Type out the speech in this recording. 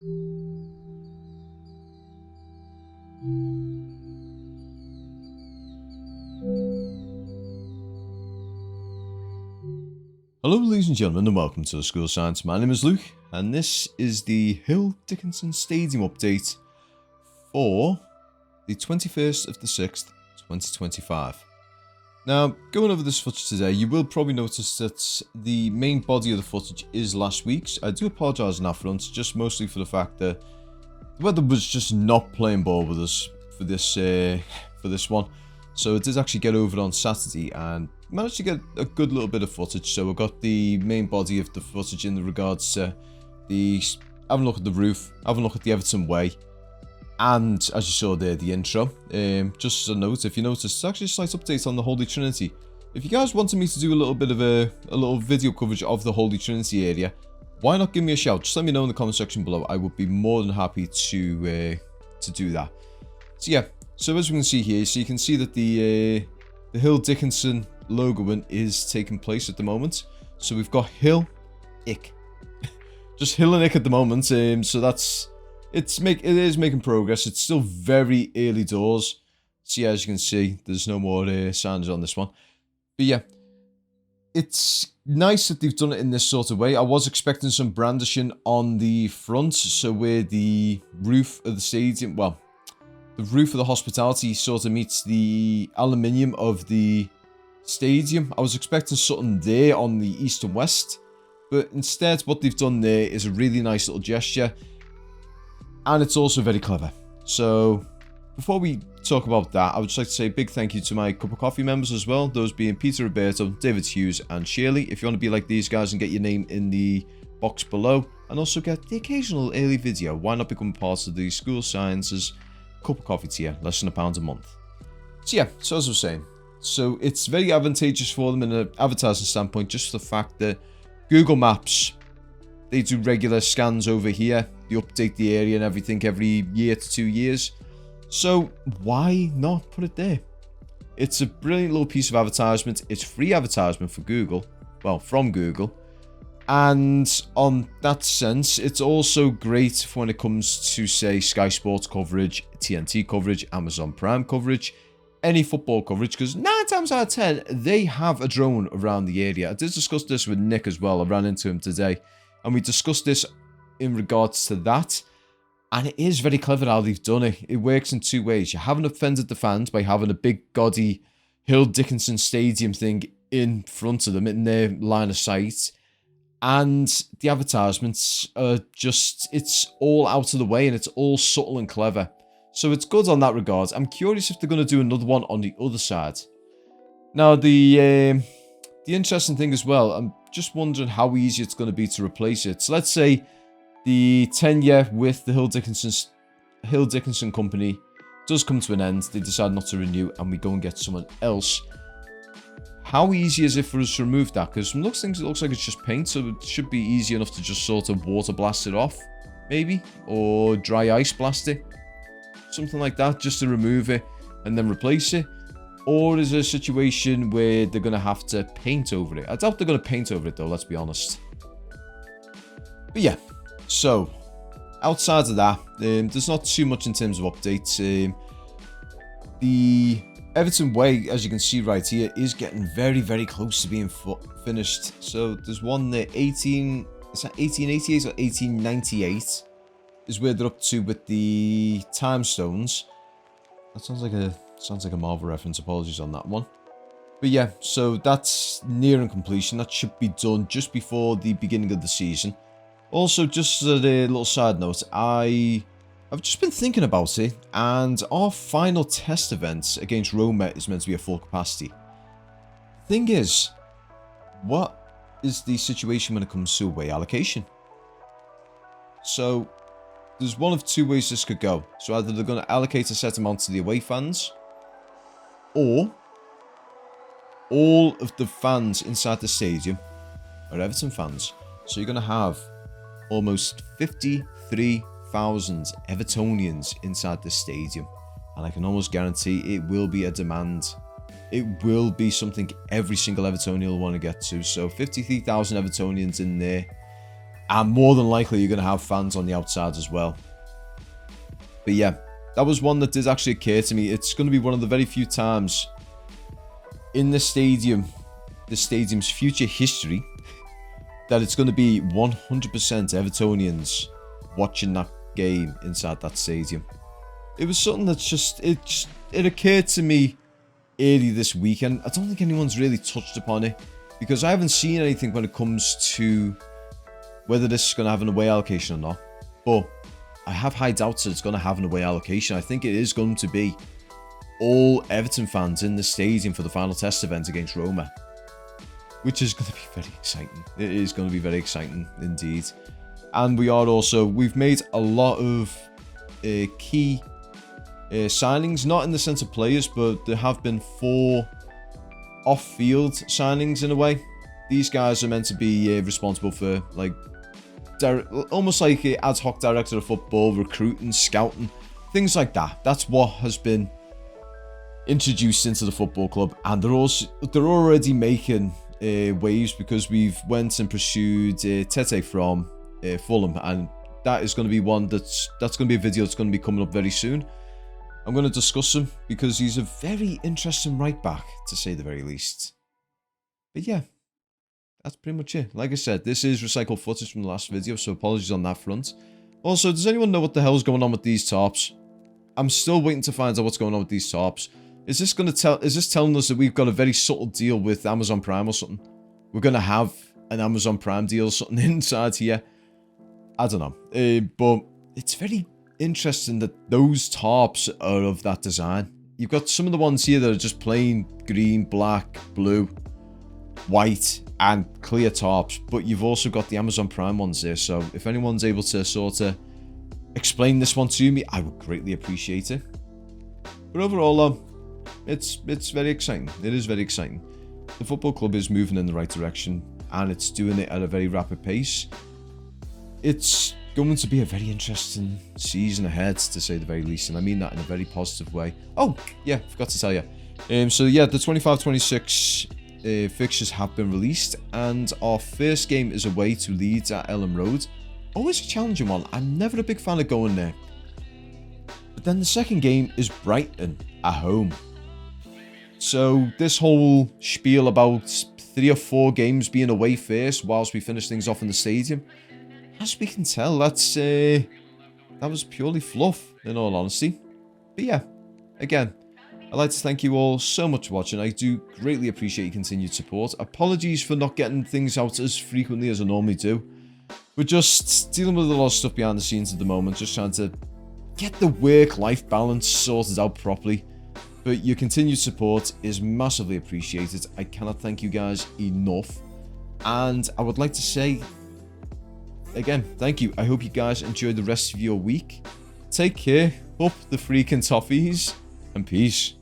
Hello ladies and gentlemen and welcome to the School of Science. My name is Luke and this is the Hill Dickinson Stadium update for the 21st of the 6th, 2025. Now, going over this footage today, you will probably notice that the main body of the footage is last week's. I do apologise on that front, just mostly for the fact that the weather was just not playing ball with us for this one. So it did actually get over on Saturday and managed to get a good little bit of footage. So we got the main body of the footage in regards to having a look at the roof, having a look at the Everton Way, and as you saw there, the intro. Just as a note, if you notice, it's actually a slight update on the Holy Trinity. If you guys wanted me to do a little bit of a little video coverage of the Holy Trinity area, why not give me a shout? Just let me know in the comment section below. I would be more than happy to do that. So yeah, so as we can see here, so you can see that the Hill Dickinson logoing is taking place at the moment. So we've got Hill, Ick, just Hill and Ick at the moment. So it is making progress. It's still very early doors. So yeah, as you can see, there's no more signs on this one. But yeah, it's nice that they've done it in this sort of way. I was expecting some brandishing on the front, so where the roof of the stadium, well, the roof of the hospitality sort of meets the aluminium of the stadium. I was expecting something there on the east and west, but instead what they've done there is a really nice little gesture, and it's also very clever. So before we talk about that, I would just like to say a big thank you to my Cup of Coffee members as well, those being Peter Roberto, David Hughes and Shirley. If you want to be like these guys and get your name in the box below and also get the occasional early video, why not become part of the School of Science's Cup of Coffee tier, less than £1 a month. So yeah, so as I was saying, so it's very advantageous for them in an advertising standpoint, just the fact that Google Maps, they do regular scans over here, they update the area and everything every year to 2 years. So why not put it there? It's a brilliant little piece of advertisement. It's free advertisement for Google, well, from Google. And on that sense, it's also great for when it comes to, say, Sky Sports coverage, TNT coverage, Amazon Prime coverage, any football coverage, because 9 times out of 10, they have a drone around the area. I did discuss this with Nick as well. I ran into him today, and we discussed this in regards to that. And it is very clever how they've done it. It works in two ways. You haven't offended the fans by having a big, gaudy Hill Dickinson Stadium thing in front of them, in their line of sight. And the advertisements are just, it's all out of the way and it's all subtle and clever. So it's good on that regard. I'm curious if they're going to do another one on the other side. Now, the interesting thing as well, I'm just wondering how easy it's going to be to replace it. So let's say the tenure with the Hill Dickinson company does come to an end. They decide not to renew and we go and get someone else. How easy is it for us to remove that? Because from looks things, it looks like it's just paint, so it should be easy enough to just sort of water blast it off, maybe, or dry ice blast it, something like that, just to remove it and then replace it. Or is there a situation where they're going to have to paint over it? I doubt they're going to paint over it though, let's be honest. But yeah, so outside of that, there's not too much in terms of updates. The Everton Way, as you can see right here, is getting very, very close to being finished. So there's one there, 1888 or 1898 is where they're up to with the time stones. That sounds like a Marvel reference. Apologies on that one. But yeah, so that's nearing completion. That should be done just before the beginning of the season. Also, just as a little side note, I've just been thinking about it, and our final test event against Roma is meant to be at full capacity. Thing is, what is the situation when it comes to away allocation? So, there's one of two ways this could go. So either they're going to allocate a set amount to the away fans, or all of the fans inside the stadium are Everton fans. So you're going to have almost 53,000 Evertonians inside the stadium, and I can almost guarantee it will be a demand. It will be something every single Evertonian will want to get to. So 53,000 Evertonians in there. And more than likely, you're going to have fans on the outside as well. But yeah, that was one that did actually occur to me. It's going to be one of the very few times in the stadium's future history, that it's going to be 100% Evertonians watching that game inside that stadium. It was something that's it occurred to me early this weekend. I don't think anyone's really touched upon it, because I haven't seen anything when it comes to whether this is going to have an away allocation or not. But I have high doubts that it's going to have an away allocation. I think it is going to be all Everton fans in the stadium for the final test event against Roma, which is going to be very exciting. It is going to be very exciting indeed. And we've made a lot of key signings, not in the sense of players, but there have been 4 off-field signings in a way. These guys are meant to be responsible for almost like an ad hoc director of football, recruiting, scouting, things like that. That's what has been introduced into the football club, and they're already making waves, because we've went and pursued Tete from Fulham, and that is going to be one that's going to be a video that's going to be coming up very soon. I'm going to discuss him because he's a very interesting right back, to say the very least. But yeah, that's pretty much it. Like I said, this is recycled footage from the last video, so apologies on that front. Also, does anyone know what the hell's going on with these tarps? I'm still waiting to find out what's going on with these tarps. Is this telling us that we've got a very subtle deal with Amazon Prime or something? We're going to have an Amazon Prime deal or something inside here? I don't know. But it's very interesting that those tarps are of that design. You've got some of the ones here that are just plain green, black, blue, white, and clear tarps. But you've also got the Amazon Prime ones there. So if anyone's able to sort of explain this one to me, I would greatly appreciate it. But overall, it's very exciting. It is very exciting. The football club is moving in the right direction, and it's doing it at a very rapid pace. It's going to be a very interesting season ahead, to say the very least, and I mean that in a very positive way. Oh, yeah, forgot to tell you. So yeah, the 25-26 fixtures have been released, and our first game is away to Leeds at Ellen Road. Always a challenging one. I'm never a big fan of going there. But then the second game is Brighton at home. So this whole spiel about 3 or 4 games being away first whilst we finish things off in the stadium, as we can tell, that was purely fluff, in all honesty. But yeah, again, I'd like to thank you all so much for watching. I do greatly appreciate your continued support. Apologies for not getting things out as frequently as I normally do. We're just dealing with a lot of stuff behind the scenes at the moment, just trying to get the work-life balance sorted out properly. But your continued support is massively appreciated. I cannot thank you guys enough. And I would like to say, again, thank you. I hope you guys enjoy the rest of your week. Take care, up the freaking toffees, and peace.